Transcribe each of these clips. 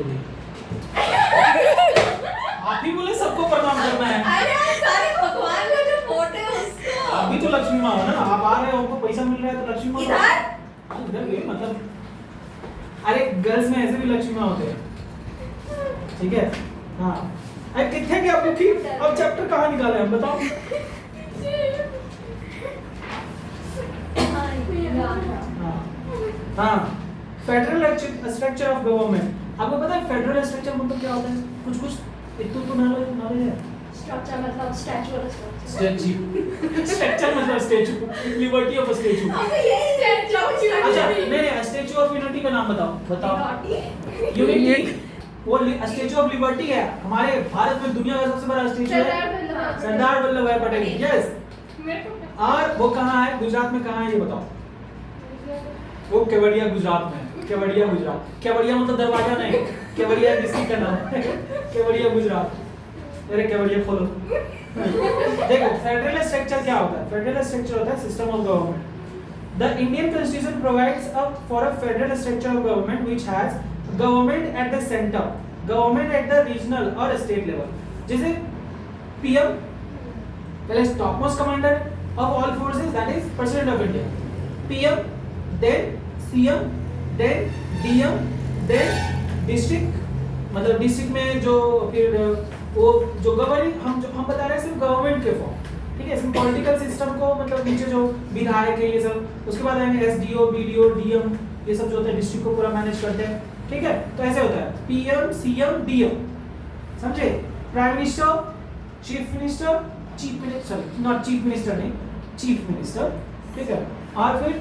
बोली? आप ही बोले सबको प्रणाम करना है। अरे सारे भगवान का जो फोटो है उसको। आप भी तो लक्ष्मी माँ हो ना, आप आ रहे हो, आपको पैसा मिल रहा है तो लक्ष्मी माँ। इधर इधर भी मतलब अरे गर्ल्स में ऐसे भी लक्ष्मी माँ होते हैं, ठीक है? हाँ, अरे कितने के आप लोग की अब चैप्टर कहाँ निकाले हम बताओ? हाँ, फेडरल स्ट्रक्चर ऑफ गवर्नमेंट। आपको पता है फेडरल स्ट्रक्चर मतलब क्या होता है? कुछ इतना तो नॉलेज है। स्ट्रक्चर मतलब स्टैचू वाला स्ट्रक्चर। स्टैचू, स्ट्रक्चर मतलब स्टैचू, लिबर्टी ऑफ स्टैचू। अब यही स्टैचू। अच्छा नहीं, स्टैचू ऑफ यूनिटी का नाम बताओ। यूनिटी, वो स्टैचू ऑफ लिबर्टी है हमारे भारत में, दुनिया का सबसे बड़ा स्टैचू है सरदार वल्लभ भाई पटेल। यस, और वो कहाँ है? गुजरात में कहाँ है ये बताओ? वो केवड़िया गुजरात में। केवड़िया गुजरात, केवड़िया मतलब दरवाजा नहीं, केवड़िया डिस्ट्रिक्ट का नाम है। केवड़िया गुजरात। अरे केवड़िया खोलो। देखो फेडरल स्ट्रक्चर क्या होता है? फेडरल स्ट्रक्चर होता है system of government. The Indian constitution provides for a federal structure of government which has government at the centre, government at the regional और स्टेट लेवल। जैसे पीएम पहले top most commander of all forces, that is president of India. PM, then CM, then DM, then district, मतलब district में जो फिर वो जो governing हम बता रहे हैं सिर्फ गवर्नमेंट के फॉर्म, ठीक है? इसमें पॉलिटिकल सिस्टम को मतलब नीचे जो विधायक है ये सब, उसके बाद आएंगे एसडीओ, बीडीओ, डीएम, ये सब जो होते हैं डिस्ट्रिक्ट को पूरा मैनेज करते हैं, ठीक है? तो ऐसे होता है पीएम, सीएम, डीएम, समझे? Prime minister, chief minister, chief minister, not chief minister नहीं, चीफ मिनिस्टर, ठीक है? और फिर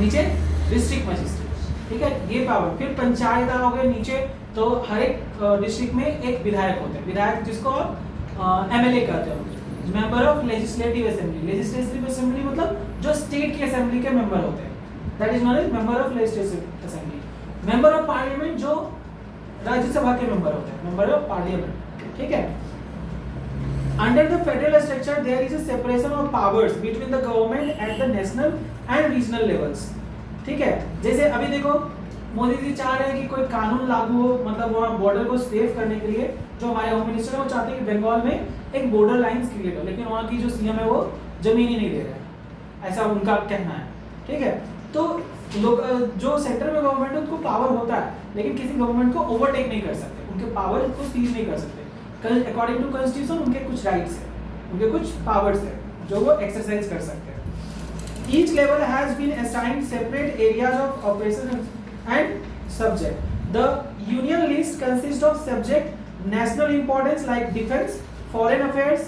नीचे डिस्ट्रिक्ट मजिस्ट्रेट, ठीक है? ये पावर। फिर पंचायत हो गए नीचे, तो हर एक डिस्ट्रिक्ट में एक विधायक होते हैं, विधायक जिसको एमएलए कहते हैं, member of legislative assembly. Legislative assembly मतलब जो स्टेट की असेंबली के मेंबर होते हैं, that is known as member of legislative assembly. Member of parliament जो राज्यसभा के मेंबर होते हैं, मेंबर ऑफ पार्लियामेंट, ठीक है? Under the federal structure, there is a separation of powers between the government at the national and regional levels. ठीक है? जैसे अभी देखो मोदी जी चाह रहे हैं कि कोई कानून लागू हो, मतलब वहाँ बॉर्डर को सेव करने के लिए, जो हमारे होम मिनिस्टर है वो चाहते हैं कि बंगाल में एक बॉर्डर लाइंस क्रिएट हो, लेकिन वहाँ की जो सीएम है वो जमीन ही नहीं दे रहा है, ऐसा उनका कहना है, ठीक है? तो लोग जो सेंटर में गवर्नमेंट है उनको पावर होता है, लेकिन किसी गवर्नमेंट को ओवरटेक नहीं कर सकते, उनके पावर को सीज नहीं कर सकते। अकॉर्डिंग टू कॉन्स्टिट्यूशन उनके कुछ राइट्स है, उनके कुछ पावर्स है जो वो एक्सरसाइज कर सकते हैं। Each level has been assigned separate areas of operation and subject. The union list consist of subject national importance like defence, foreign affairs,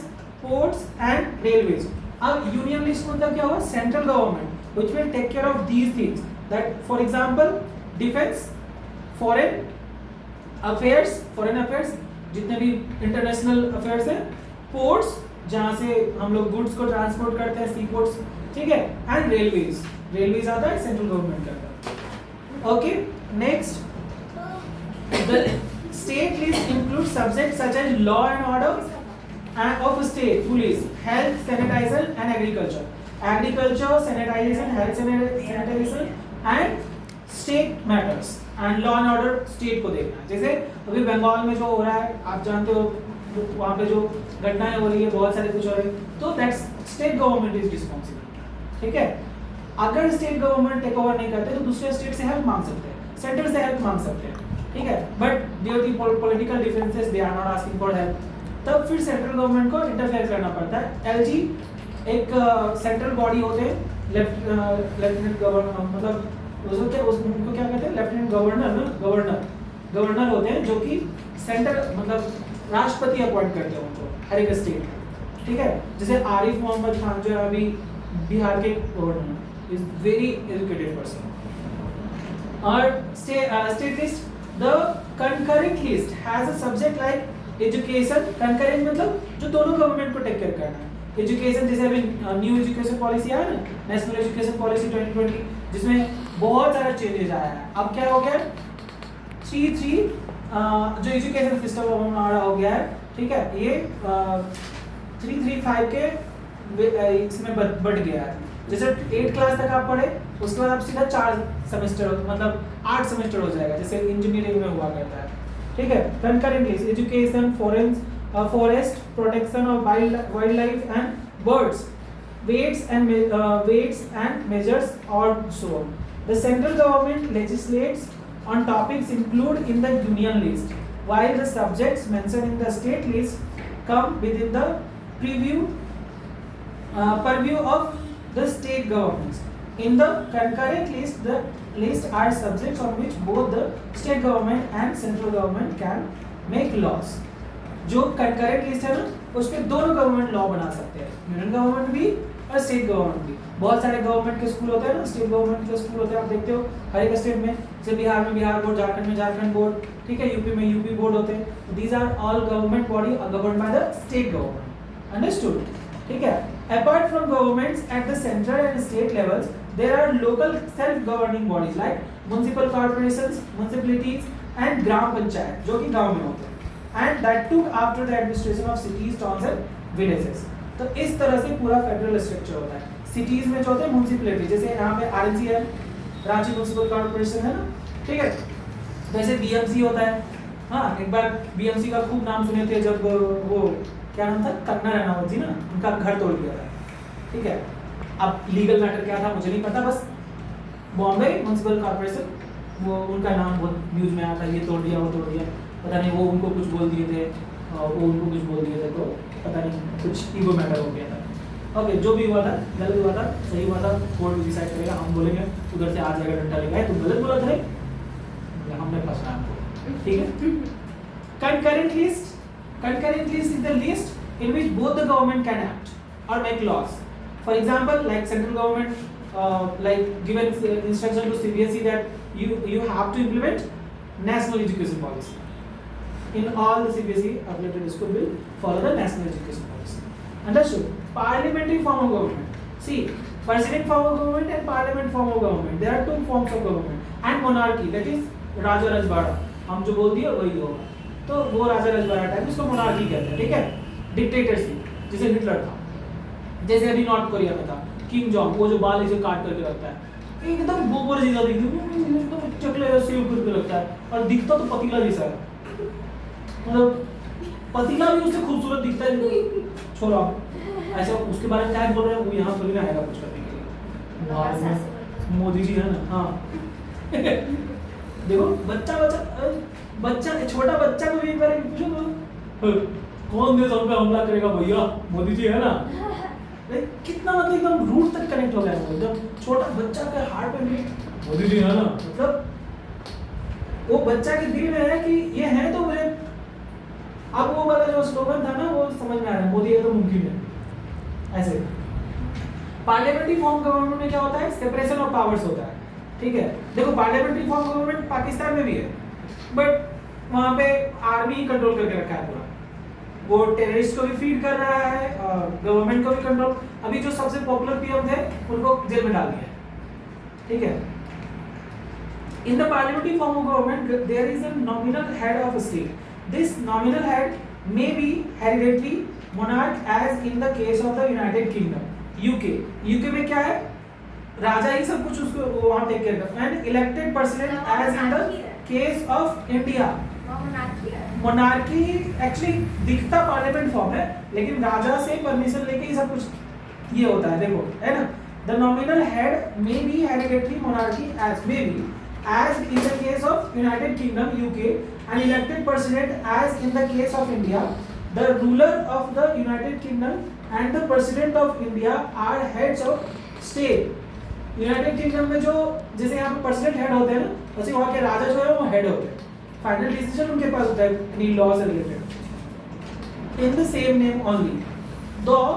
ports and railways. अब यूनियन लिस्ट मतलब क्या हुआ? Central government which will take care of these things, that for example defence, foreign affairs जितने भी international affairs हैं, ports जहां से हम लोग गुड्स को ट्रांसपोर्ट करते हैं, सी पोर्ट्स, ठीक है? एंड रेलवेज आता है सेंट्रल गवर्नमेंट का। Okay, next, the state list include subject such as law and order of state, police, health, sanitisation and agriculture, sanitisation, health sanitisation and state matters and law and order state को देखना। जैसे अभी बंगाल में जो हो रहा है आप जानते हो, वहाँ पे जो घटनाएं हो रही है, बहुत सारे कुछ हो रहे हैं, तो that's state government is responsible, ठीक है? अगर स्टेट गवर्नमेंट टेक ओवर नहीं करते तो दूसरे स्टेट से हेल्प मांग सकते हैं, सेंटर से हेल्प मांग सकते हैं, ठीक है? But due to political differences they are not asking for help, तब फिर सेंट्रल गवर्नमेंट को इंटरफेयर करना पड़ता है। एलजी एक सेंट्रल बॉडी होते हैं, लेफ्टिनेंट गवर्नर, मतलब उनको क्या कहते हैं? लेफ्टिनेंट गवर्नर होते हैं, जो कि सेंटर मतलब राष्ट्रपति अपॉइंट करते हैं उनको हर एक स्टेट, ठीक है? जैसे आरिफ मोहम्मद खान जो है अभी बिहार के governor, is very educated person. और state list, the concurrent list has a subject like education. Concurrent मतलब जो दोनों गवर्नमेंट को टेक केयर करना है। एजुकेशन, जैसे अभी न्यू एजुकेशन पॉलिसी आया ना, नेशनल एजुकेशन पॉलिसी 2020, जिसमें बहुत सारा चेंजेस आया है। अब क्या हो गया? 3 जो एजुकेशन सिस्टम हमारा हो गया है, ठीक है? ये 335 के इसमें बढ़ गया है। जैसे 8 क्लास तक आप पढ़े उसके बाद आप सीधा 4 सेमेस्टर मतलब 8 सेमेस्टर हो जाएगा जैसे इंजीनियरिंग में हुआ करता है, ठीक है। Concurrently education, forest protection of wild life and birds, weights and measures or so on. The central government legislates on topics included in the union list, while the subjects mentioned in the state list come within the purview of the state governments. In the concurrent list, the list are subjects on which both the state government and central government can make laws. जो concurrent list है ना उस पे दोनों government law बना सकते हैं, union government भी और स्टेट गवर्नमेंट भी। बहुत सारे गवर्नमेंट के स्कूल होते हैं ना, स्टेट गवर्नमेंट के स्कूल होते हैं, आप देखते हो हर एक स्टेट में, जैसे बिहार में बिहार बोर्ड, झारखंड में झारखंड बोर्ड, ठीक है, यूपी में यूपी बोर्ड होते हैं। These are all government body governed by the state government, understood, ठीक है। Apart from governments at the central and state levels there are local self governing bodies like municipal corporations, municipalities and gram panchayat जो कि गांव में होते हैं, and that took after the administration of cities, towns and villages. तो इस तरह से पूरा फेडरल स्ट्रक्चर होता है। सिटीज में जो होते हैं म्युनिसिपैलिटी, जैसे यहाँ पे आरएनसी है, रांची म्युनिसिपल कॉर्पोरेशन है ना, ठीक है, वैसे बीएमसी होता है। हाँ, एक बार बीएमसी का खूब नाम सुने थे जब वो क्या नाम था, कंगना रनावत जी ना, उनका घर तोड़ दिया था, ठीक है। अब लीगल मैटर क्या था मुझे नहीं पता, बस बॉम्बे म्युनिसिपल कॉर्पोरेशन वो उनका नाम बहुत न्यूज में आया था, ये तोड़ दिया वो तोड़ दिया, पता नहीं वो उनको कुछ बोल दिए थे और वो उनको कुछ बोल दिए थे, तो पता नहीं कुछ ईगो मैटर हो गया था। ओके, जो भी हुआ था, गलत हुआ था, सही हुआ था, कोर्ट डिसाइड करेगा। हम बोलेंगे उधर से आ जाएगा डंडा लेकर, तुम गलत बोला था, हमने फंसना आपको, ठीक है। Concurrent list is the list in which both the government can act और make laws. For example, like central government like given instruction to CBSE that you have to implement national education policy. In all the CBSE affiliated school will follow the national education policy. Understood? Parliamentary form of government. See, president form of government and parliament form of government. There are two forms of government. And monarchy, that is राजा रजवाड़ा. हम जो बोल दिए वही होगा. तो वो राजा रजवाड़ा type इसको monarchy कहते हैं, ठीक है। डिक्टेटरशिप जैसे हिटलर था, जैसे अभी नॉर्थ कोरिया में था किम जोंग, वो जो बाल इसे काट करके रखता है, एकदम गोबर जैसा दिखता है, चकले सेव करके लगता है और दिखता तो पतीला जैसा है, मतलब पतीला भी उससे खूबसूरत दिखता है। छोड़ो ऐसा, उसके बारे में क्या बोल रहे हैं वो यहाँ थोड़ी ना आएगा कुछ करने के लिए। मोदी जी है ना, हाँ देखो बच्चा छोटा बच्चा को भी एक बार पूछो तो कौन देश हम पे हमला करेगा भैया, मोदी जी है ना, कितना मतलब एकदम रूट तक कनेक्ट हो गया है। जब छोटा बच्चा के हार्ट में भी मोदी जी है ना, मतलब वो बच्चा के दिल में है कि ये है तो मुझे, अब वो वाला जो स्लोगन था ना वो समझ में आ रहा है, मोदी है तो मुमकिन है। ऐसे पार्लियामेंट्री फॉर्म गवर्नमेंट में क्या होता है, सेपरेशन ऑफ पावर्स होता है, ठीक है। देखो पार्लियामेंट्री फॉर्म गवर्नमेंट पाकिस्तान में भी है, बट वहां पे आर्मी कंट्रोल करके रखा है पूरा, वो टेररिस्ट को भी फीड कर रहा है, गवर्नमेंट को भी कंट्रोल। अभी जो सबसे पॉपुलर पीएम थे उनको जेल में डाल दिया, ठीक है। In the parliamentary form of government there is a nominal head of state. This nominal head may be hereditary monarch as in the case of the United Kingdom, UK में क्या है, राजा ही सब कुछ उसको वहां टेक केयर करता है, and elected president as in the case of India. Monarchy actually दिखता पार्लियामेंट फॉर्म है, लेकिन राजा से परमिशन लेके ही सब कुछ ये होता है, देखो है ना। The nominal head may be hereditary monarchy as may be as in the case of United Kingdom UK, and elected president as in the case of India. The ruler of the United Kingdom and the president of India are heads of state. United Kingdom में जो जैसे यहाँ पे president head होते हैं ना, वैसे वहाँ के राजा जो है वो head होते हैं, फाइनल डिसीजन उनके पास होता है any law से related, in the same name only. Though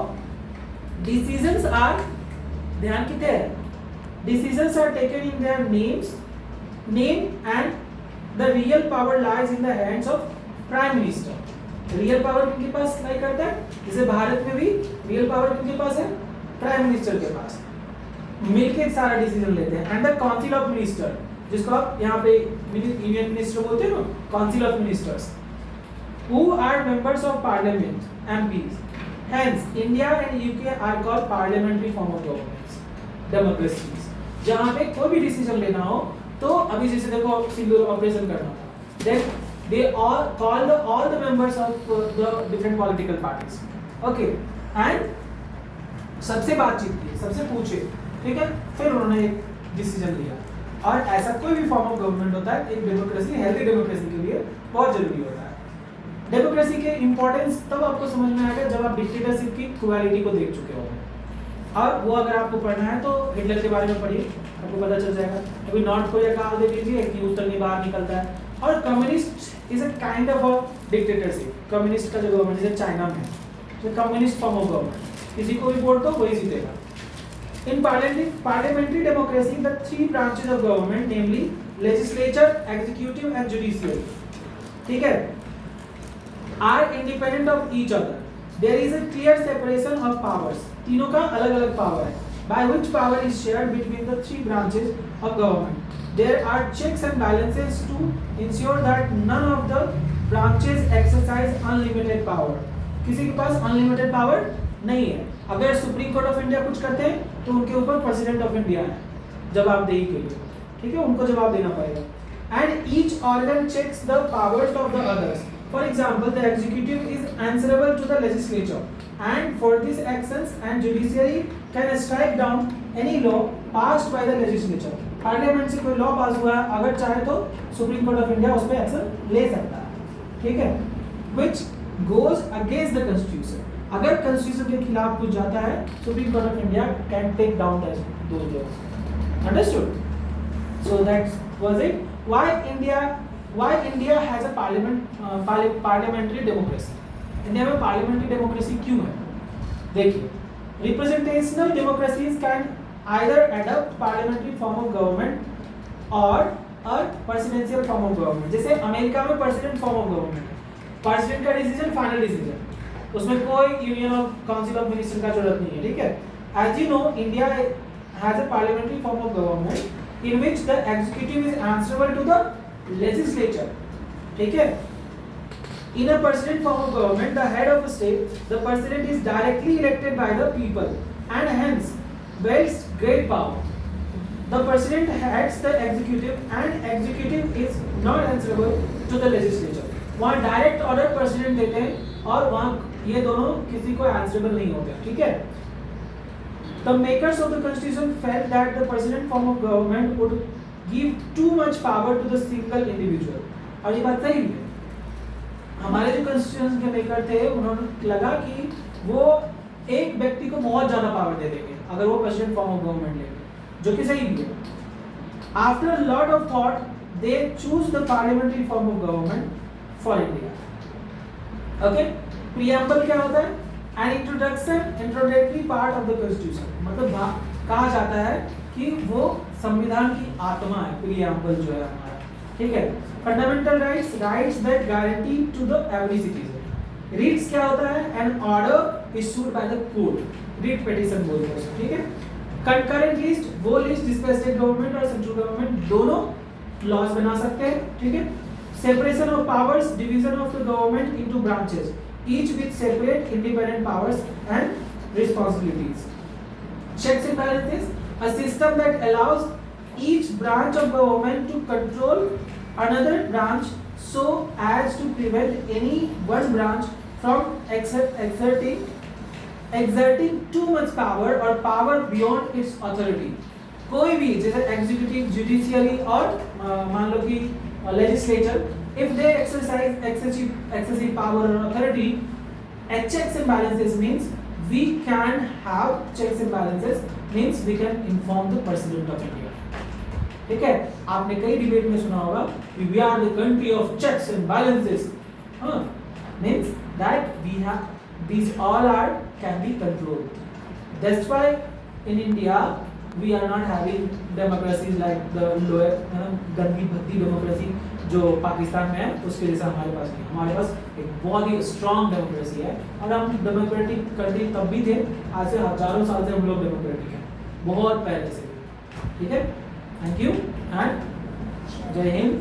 decisions are, ध्यान कितने हैं, decisions are taken in their name and the real power lies in the hands of prime minister. Real power किनके पास लाई करता है, जैसे भारत में भी रियल पावर किनके पास है, प्राइम मिनिस्टर के पास, मिलके सारा डिसीजन लेते हैं। And the council of minister, जिसको आप यहाँ पे यूनियन मिनिस्टर बोलते हैं ना, council of ministers, who are members of parliament, MPs. Hence India and UK are called parliamentary form of governments, democracies. जहाँ पे कोई भी डिसीजन लेना हो, तो अभी जैसे देखो सिंदूर ऑपरेशन करना था, then they all call all the members of the different political parties, okay, and सबसे बातचीत की, सबसे पूछे, ठीक है, फिर उन्होंने एक डिसीजन लिया। और ऐसा कोई भी फॉर्म ऑफ गवर्नमेंट होता है एक डेमोक्रेसी, हेल्दी डेमोक्रेसी के लिए बहुत जरूरी होता है। डेमोक्रेसी के इंपॉर्टेंस तब आपको समझ में आएगा जब आप डिक्टेटरशिप की क्वालिटी को देख चुके होंगे। और वो अगर आपको पढ़ना है तो हिटलर के बारे में पढ़िए, आपको पता चल जाएगा। अभी नॉर्थ कोरिया का देख लीजिए कि उत्तर नहीं बाहर निकलता है। और communist is a kind of a dictatorship. Communist का जो गवर्नमेंट जैसे चाइना में है, कम्युनिस्ट फॉर्म ऑफ गवर्नमेंट, किसी को भी वोट दो वही जीतेगा। In parliamentary democracy, the three branches of government, namely legislature, executive and judiciary, ठीक है, are independent of each other. There is a clear separation of powers. तीनों का अलग-अलग पावर है, by which power is shared between the three branches of government. There are checks and balances to ensure that none of the branches exercise unlimited power. किसी के पास unlimited power नहीं है। अगर supreme Court of India कुछ करते हैं तो उनके ऊपर प्रेसिडेंट ऑफ इंडिया है जवाबदेही के लिए, ठीक है, उनको जवाब देना पड़ेगा। And each organ checks the powers of the others. For example, the executive is answerable to the legislature and for this actions and judiciary can strike down any law passed by the legislature. Parliament से कोई law पास हुआ है, अगर चाहे तो supreme Court of India उस पर action ले सकता है, ठीक है, which goes against the constitution. अगर कॉन्स्टिट्यूशन के खिलाफ कुछ जाता है, Supreme Court of India can take down those laws. Understood? So that was it. Why India has a parliamentary democracy. India में पार्लियामेंट्री डेमोक्रेसी क्यों है? देखिए, representational democracies can either adopt parliamentary form of government और a presidential form of government. जैसे America में president form of government है, president का decision final decision, उसमें कोई union of council of minister का जरूरत नहीं है, ठीक है। As you know, India has a parliamentary form of government in which the executive is answerable to the legislature, ठीक है। In a president form of government, the head of state, the president is directly elected by the people and hence wields great power. The president heads the executive and executive is not answerable to the legislature. वहाँ direct order president देते हैं और वहाँ ये दोनों किसी को answerable नहीं होते, ठीक है। The makers of the constitution felt that the president form of government would give too much power to the single individual. और ये बात सही है। हमारे जो constitution के मेकर थे, उन्होंने लगा कि वो एक व्यक्ति को बहुत ज्यादा पावर दे देंगे अगर वो प्रेसिडेंट फॉर्म ऑफ गवर्नमेंट लेंगे, जो कि सही भी है। After lot of thought they choose the parliamentary form of government for India. Okay, preamble क्या होता है? N introductory part of the constitution. मतलब कहा जाता है कि वो संविधान की आत्मा है, प्रीएम्बल जो है हमारा, ठीक है। Fundamental rights that guarantee to the every citizen. Writs क्या होता है? An order issued by the court, writ petition बोलते हैं, ठीक है। कंकरेंट लिस्ट, वो लिस्ट जिसपे स्टेट गवर्नमेंट और सेंट्रल गवर्नमेंट दोनों लॉज बना सकते हैं, ठीक है। Separation of powers, division of the government into branches, each with separate independent powers and responsibilities. Checks and balances, a system that allows each branch of government to control another branch so as to prevent any one branch from exerting too much power or power beyond its authority. कोई भी जैसे executive, judiciary और मान लो कि legislature, if they exercise excessive power or authority, checks and balances means we can have checks and balances means we can inform the president of India. ठीक है, आपने कई डिबेट में सुना होगा कि we are the country of checks and balances, means that we have these all are can be controlled. That's why in India we are not having democracies like the lower गंदी भद्दी democracy जो पाकिस्तान में है, उसके जैसा हमारे पास नहीं। हमारे पास एक बहुत ही स्ट्रॉन्ग डेमोक्रेसी है और हम डेमोक्रेटिक कंट्री तब भी थे, आज से हजारों साल से हम लोग डेमोक्रेटिक हैं, बहुत पहले से, ठीक है। थैंक यू एंड जय हिंद।